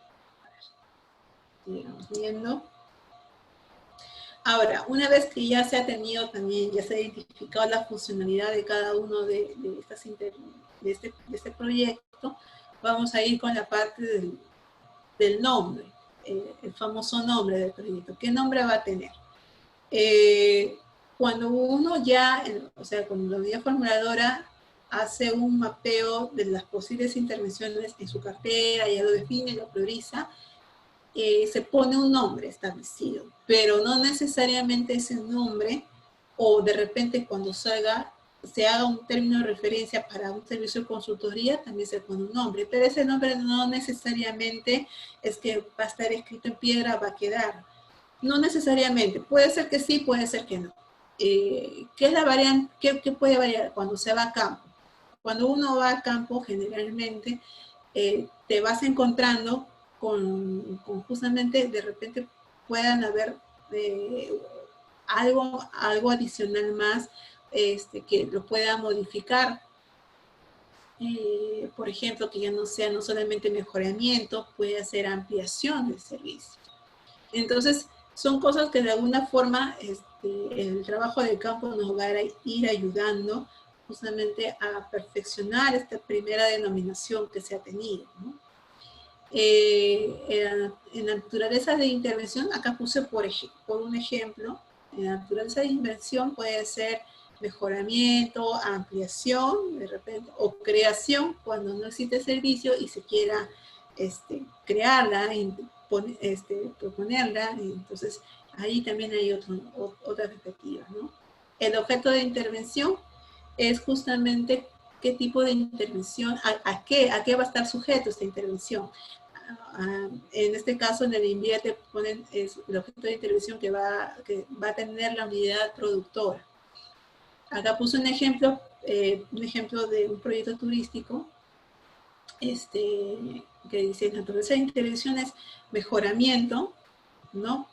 Sigamos viendo. Ahora, una vez que ya se ha tenido también, ya se ha identificado la funcionalidad de cada uno de este proyecto, vamos a ir con la parte del nombre, el famoso nombre del proyecto. ¿Qué nombre va a tener? Cuando uno ya, o sea, cuando la unidad formuladora hace un mapeo de las posibles intervenciones en su cartera, ya lo define, lo prioriza, se pone un nombre establecido, pero no necesariamente ese nombre, o de repente cuando se haga un término de referencia para un servicio de consultoría, también se pone un nombre, pero ese nombre no necesariamente es que va a estar escrito en piedra, va a quedar. No necesariamente, puede ser que sí, puede ser que no. ¿Qué es la variante? ¿Qué puede variar cuando se va a campo? Cuando uno va a campo, generalmente te vas encontrando con justamente, de repente puedan haber algo adicional más que lo pueda modificar. Por ejemplo, que ya no sea no solamente mejoramiento, puede ser ampliación del servicio. Entonces, son cosas que de alguna forma el trabajo de campo nos va a ir ayudando justamente a perfeccionar esta primera denominación que se ha tenido, ¿no? En la naturaleza de intervención, acá puse por un ejemplo, en la naturaleza de intervención puede ser mejoramiento, ampliación, de repente, o creación, cuando no existe servicio y se quiera crearla, proponerla, entonces ahí también hay otra perspectiva, ¿no? El objeto de intervención es justamente qué tipo de intervención, a qué va a estar sujeto esta intervención. En este caso, en el invierte ponen el objeto de intervención que va a tener la unidad productora. Acá puse un ejemplo de un proyecto turístico, que dice, naturaleza de intervención es mejoramiento, ¿no?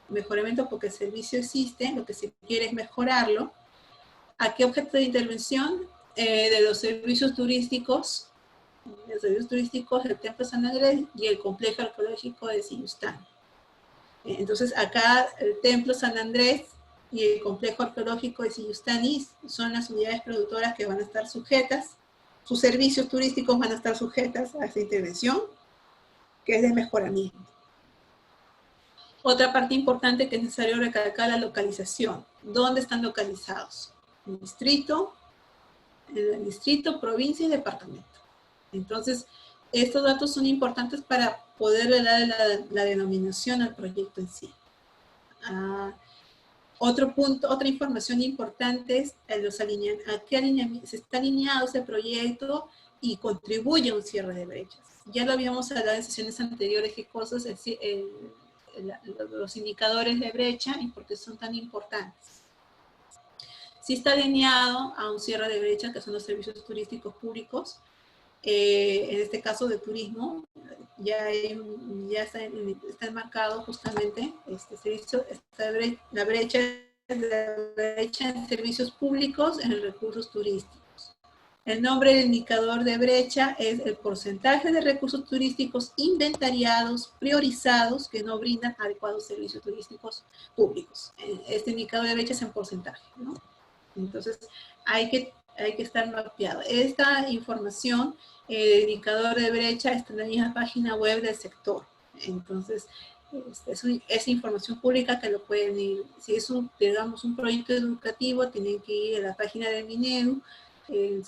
Mejoramiento porque el servicio existe, lo que se quiere es mejorarlo. ¿A qué objeto de intervención? De los servicios turísticos, del Templo San Andrés y el complejo arqueológico de Siyustán. Entonces, acá el Templo San Andrés y el complejo arqueológico de Siyustán son las unidades productoras que van a estar sujetas, sus servicios turísticos van a estar sujetas a esta intervención, que es de mejoramiento. Otra parte importante que es necesario recalcar, la localización. ¿Dónde están localizados? El distrito, provincia y departamento. Entonces, estos datos son importantes para poder dar la denominación al proyecto en sí. Otro punto, otra información importante es a qué se está alineado ese proyecto y contribuye a un cierre de brechas. Ya lo habíamos hablado en sesiones anteriores, qué cosas, los indicadores de brecha y por qué son tan importantes. Si está alineado a un cierre de brecha, que son los servicios turísticos públicos, en este caso de turismo, ya está enmarcado justamente este servicio, la brecha en servicios públicos en recursos turísticos. El nombre del indicador de brecha es el porcentaje de recursos turísticos inventariados, priorizados, que no brindan adecuados servicios turísticos públicos. Este indicador de brecha es en porcentaje, ¿no? Entonces, hay que estar mapeado. Esta información, el indicador de brecha, está en la misma página web del sector. Entonces, es información pública que lo pueden ir, si es digamos, un proyecto educativo, tienen que ir a la página del Minedu, en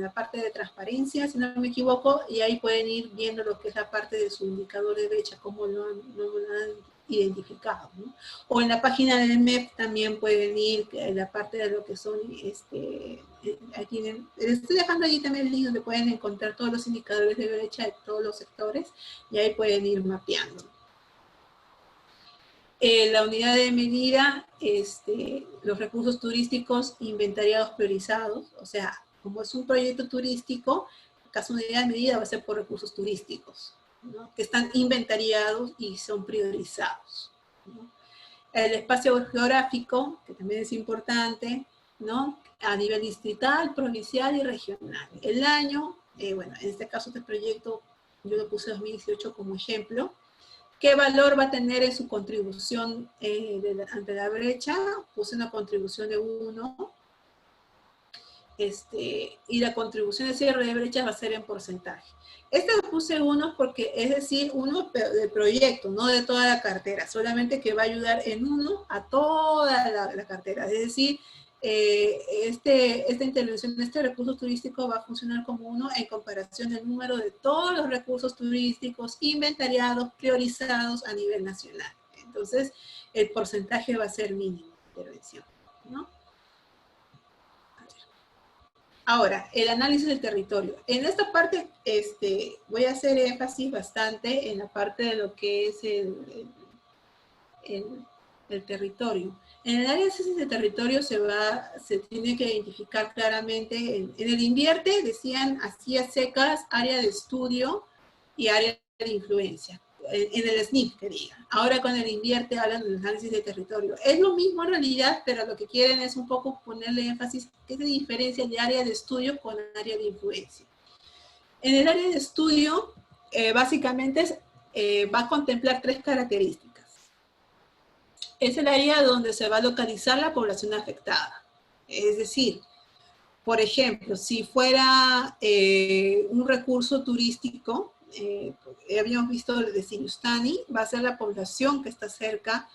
la parte de transparencia, si no me equivoco, y ahí pueden ir viendo lo que es la parte de su indicador de brecha, cómo lo han identificado, ¿no? O en la página del MEP también pueden ir en la parte de lo que son, aquí les estoy dejando allí también el link donde pueden encontrar todos los indicadores de brecha de todos los sectores, y ahí pueden ir mapeando. La unidad de medida, los recursos turísticos inventariados priorizados, o sea, como es un proyecto turístico, caso unidad de medida va a ser por recursos turísticos, ¿no? Que están inventariados y son priorizados, ¿no? El espacio geográfico, que también es importante, ¿no? A nivel distrital, provincial y regional. El año, bueno, en este caso este proyecto, yo lo puse 2018 como ejemplo, ¿Qué valor va a tener en su contribución ante la brecha? Puse una contribución de 1. Y la contribución de cierre de brechas va a ser en porcentaje. Lo puse 1 porque es decir, 1 del proyecto, no de toda la cartera, solamente que va a ayudar en 1 a toda la cartera. Es decir, esta intervención, este recurso turístico va a funcionar como 1 en comparación del número de todos los recursos turísticos inventariados, priorizados a nivel nacional. Entonces, el porcentaje va a ser mínimo de intervención, ¿no? Ahora, el análisis del territorio. En esta parte voy a hacer énfasis bastante en la parte de lo que es el territorio. En el análisis del territorio se tiene que identificar claramente, en el invierte decían así a secas, área de estudio y área de influencia. En el SNIP, que diga. Ahora con el invierte hablan del análisis de territorio. Es lo mismo en realidad, pero lo que quieren es un poco ponerle énfasis qué se diferencia de área de estudio con área de influencia. En el área de estudio, básicamente va a contemplar 3 características. Es el área donde se va a localizar la población afectada. Es decir, por ejemplo, si fuera un recurso turístico, habíamos visto de Sinustani, va a ser la población que está cerca,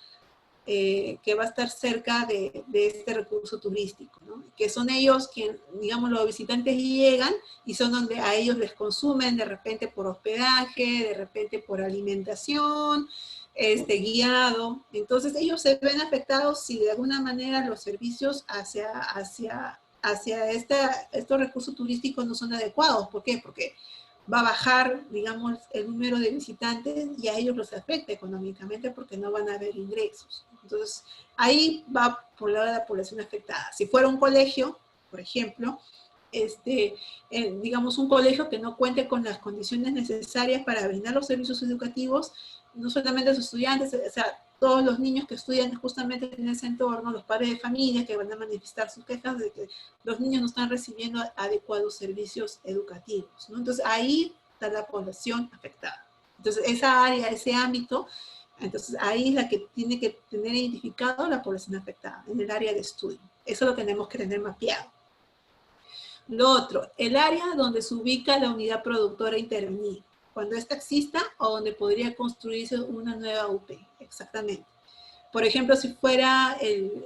que va a estar cerca de este recurso turístico, ¿no? Que son ellos quienes, digamos, los visitantes llegan y son donde a ellos les consumen de repente por hospedaje, de repente por alimentación, guiado. Entonces ellos se ven afectados si de alguna manera los servicios hacia estos recursos turísticos no son adecuados. ¿Por qué? Porque va a bajar, digamos, el número de visitantes y a ellos los afecta económicamente porque no van a haber ingresos. Entonces, ahí va por lado de la población afectada. Si fuera un colegio, por ejemplo, digamos, un colegio que no cuente con las condiciones necesarias para brindar los servicios educativos, no solamente a sus estudiantes, o sea, todos los niños que estudian justamente en ese entorno, los padres de familia que van a manifestar sus quejas de que los niños no están recibiendo adecuados servicios educativos, ¿no? Entonces ahí está la población afectada. Entonces esa área, ese ámbito, entonces ahí es la que tiene que tener identificado la población afectada, en el área de estudio. Eso lo tenemos que tener mapeado. Lo otro, el área donde se ubica la unidad productora intervenida, cuando esta exista o donde podría construirse una nueva UP, exactamente. Por ejemplo, si fuera el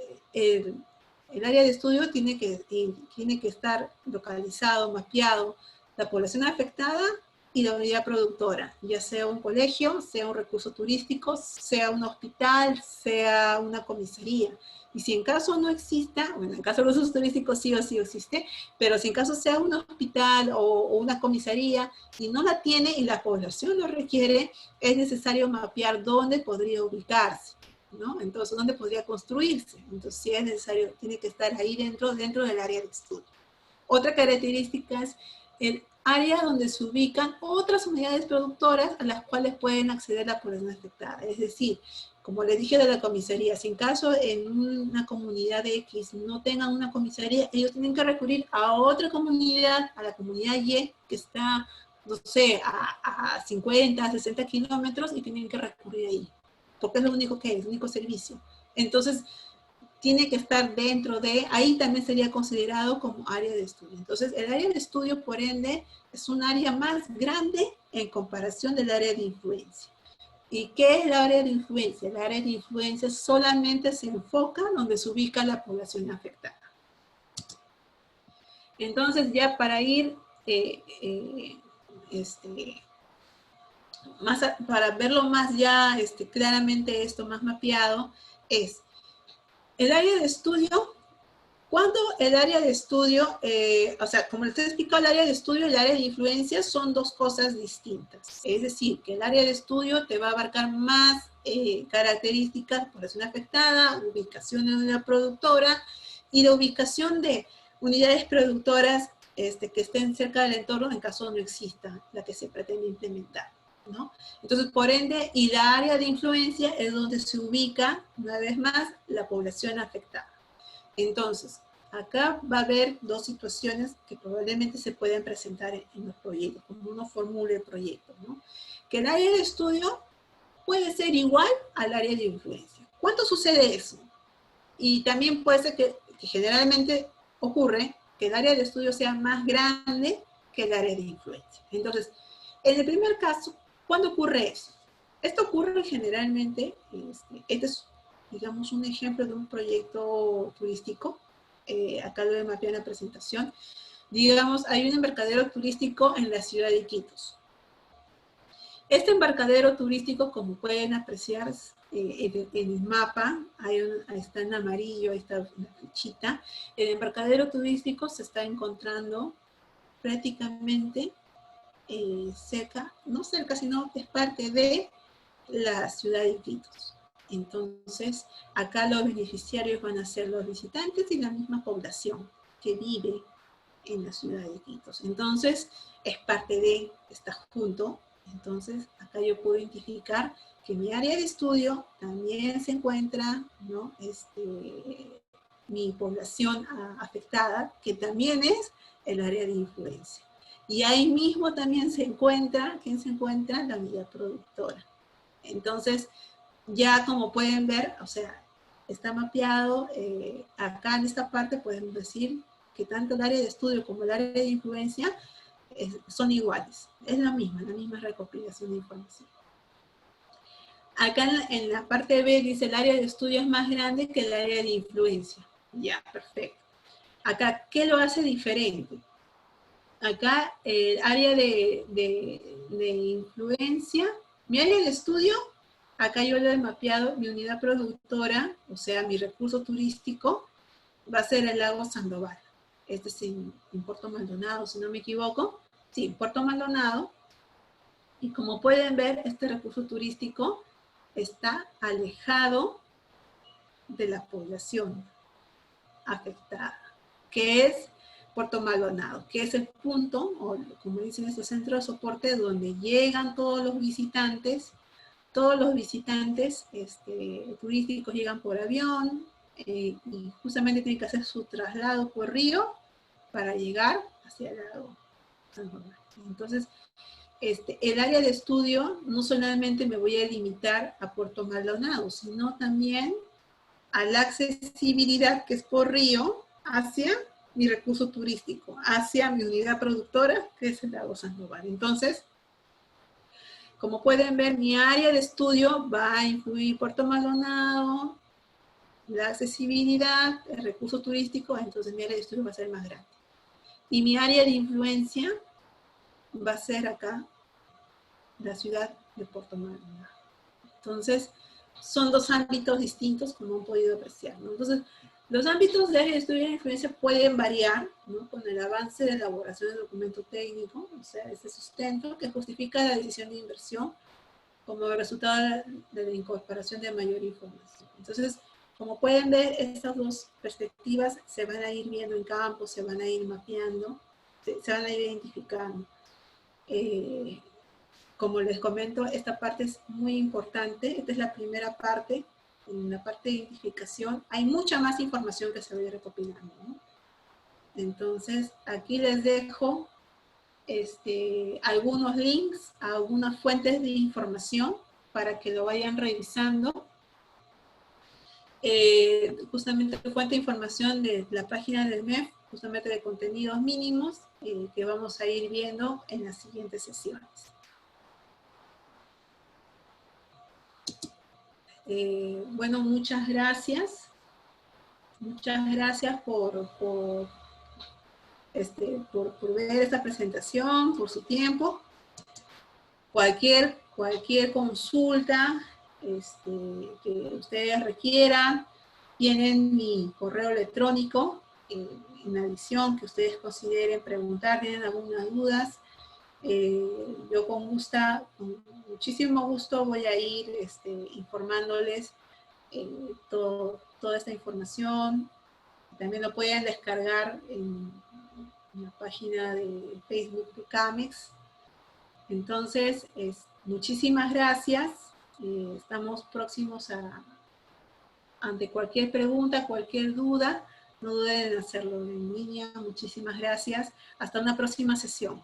área de estudio, tiene que estar localizado, mapeado, la población afectada y la unidad productora, ya sea un colegio, sea un recurso turístico, sea un hospital, sea una comisaría. Y si en caso no exista, bueno, en caso de los usos turísticos sí o sí existe, pero si en caso sea un hospital o una comisaría y no la tiene y la población lo requiere, es necesario mapear dónde podría ubicarse, ¿no? Entonces, ¿dónde podría construirse? Entonces, si es necesario, tiene que estar ahí dentro del área de estudio. Otra característica es el área donde se ubican otras unidades productoras a las cuales pueden acceder la población afectada. Es decir, como les dije de la comisaría, si en caso en una comunidad X no tengan una comisaría, ellos tienen que recurrir a otra comunidad, a la comunidad Y, que está, no sé, a 50, 60 kilómetros, y tienen que recurrir ahí, porque es lo único que es, el único servicio. Entonces, tiene que estar dentro de, ahí también sería considerado como área de estudio. Entonces, el área de estudio, por ende, es un área más grande en comparación del área de influencia. ¿Y qué es el área de influencia? El área de influencia solamente se enfoca donde se ubica la población afectada. Entonces, ya para ir, para verlo más ya claramente esto más mapeado, es el área de estudio. Cuando el área de estudio, o sea, como les he explicado, el área de estudio y el área de influencia son dos cosas distintas. Es decir, que el área de estudio te va a abarcar más características, población afectada, ubicación de una productora y la ubicación de unidades productoras que estén cerca del entorno en caso no exista la que se pretende implementar, ¿no? Entonces, por ende, y la área de influencia es donde se ubica, una vez más, la población afectada. Entonces, acá va a haber dos situaciones que probablemente se pueden presentar en los proyectos, como uno formule el proyecto, ¿no? Que el área de estudio puede ser igual al área de influencia. ¿Cuánto sucede eso? Y también puede ser que generalmente ocurre que el área de estudio sea más grande que el área de influencia. Entonces, en el primer caso, ¿cuándo ocurre eso? Esto ocurre generalmente, este es, digamos, un ejemplo de un proyecto turístico. Acá lo he mapeado en la presentación. Digamos, hay un embarcadero turístico en la ciudad de Iquitos. Este embarcadero turístico, como pueden apreciar en el mapa, ahí está en amarillo, ahí está una flechita. El embarcadero turístico se está encontrando prácticamente cerca, no cerca, sino que es parte de la ciudad de Iquitos. Entonces, acá los beneficiarios van a ser los visitantes y la misma población que vive en la ciudad de Iquitos. Entonces, es parte de, está junto. Entonces, acá yo puedo identificar que mi área de estudio también se encuentra, ¿no? Mi población afectada, que también es el área de influencia. Y ahí mismo también se encuentra, ¿quién se encuentra? La unidad productora. Entonces, ya como pueden ver, o sea, está mapeado, acá en esta parte podemos decir que tanto el área de estudio como el área de influencia son iguales. Es la misma recopilación de información. Acá en la parte B dice el área de estudio es más grande que el área de influencia. Ya, perfecto. Acá, ¿qué lo hace diferente? Acá el área de influencia, mi área de estudio, acá yo le he mapeado mi unidad productora, o sea, mi recurso turístico, va a ser el lago Sandoval. Este es en Puerto Maldonado, si no me equivoco. Sí, Puerto Maldonado. Y como pueden ver, este recurso turístico está alejado de la población afectada, que es Puerto Maldonado, que es el punto, o como dicen estos centros de soporte, donde llegan todos los visitantes turísticos llegan por avión, y justamente tienen que hacer su traslado por río para llegar hacia el lago San Juan. Entonces, el área de estudio no solamente me voy a limitar a Puerto Maldonado, sino también a la accesibilidad que es por río hacia mi recurso turístico, hacia mi unidad productora, que es el lago Sandoval. Entonces, como pueden ver, mi área de estudio va a incluir Puerto Maldonado, la accesibilidad, el recurso turístico, entonces mi área de estudio va a ser más grande. Y mi área de influencia va a ser acá, la ciudad de Puerto Maldonado. Entonces, son dos ámbitos distintos, como han podido apreciar, ¿no? Entonces, los ámbitos de área de estudio de influencia pueden variar, ¿no? Con el avance de elaboración del documento técnico, o sea, ese sustento que justifica la decisión de inversión como resultado de la incorporación de mayor información. Entonces, como pueden ver, estas dos perspectivas se van a ir viendo en campo, se van a ir mapeando, se van a ir identificando. Como les comento, esta parte es muy importante. Esta es la primera parte. En la parte de identificación hay mucha más información que se va a ir recopilando, ¿no? Entonces, aquí les dejo algunos links a algunas fuentes de información para que lo vayan revisando. Justamente fuente de información de la página del MEF, justamente de contenidos mínimos, que vamos a ir viendo en las siguientes sesiones. Bueno, muchas gracias. Muchas gracias por ver esta presentación, por su tiempo. Cualquier consulta que ustedes requieran, tienen mi correo electrónico en adición que ustedes consideren preguntar, tienen algunas dudas. Yo con muchísimo gusto voy a ir informándoles toda esta información. También lo pueden descargar en la página de Facebook de CAMEX. Entonces, muchísimas gracias. Estamos próximos ante cualquier pregunta, cualquier duda, no duden en hacerlo en línea. Muchísimas gracias. Hasta una próxima sesión.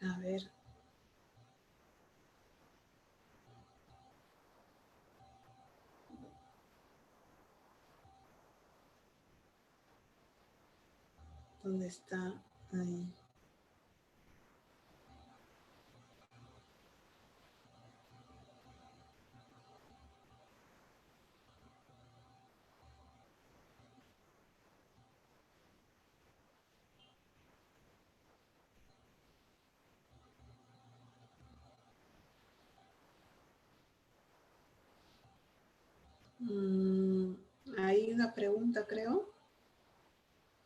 A ver. ¿Dónde está? Ahí. Hay una pregunta, creo.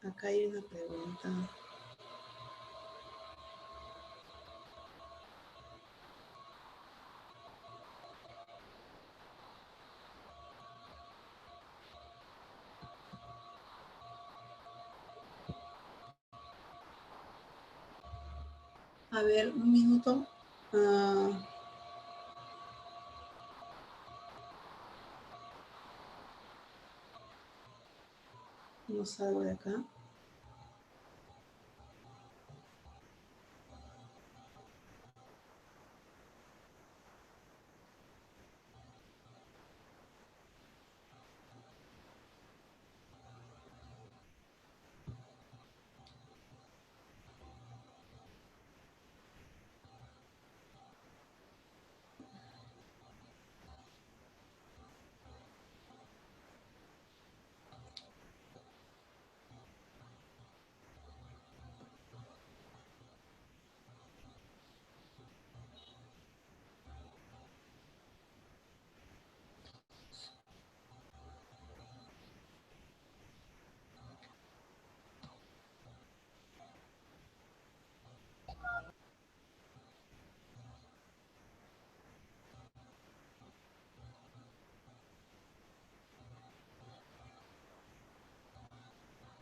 Acá hay una pregunta. A ver, un minuto. No salgo de acá. No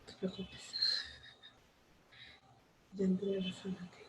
te preocupes. Ya entré a la sala.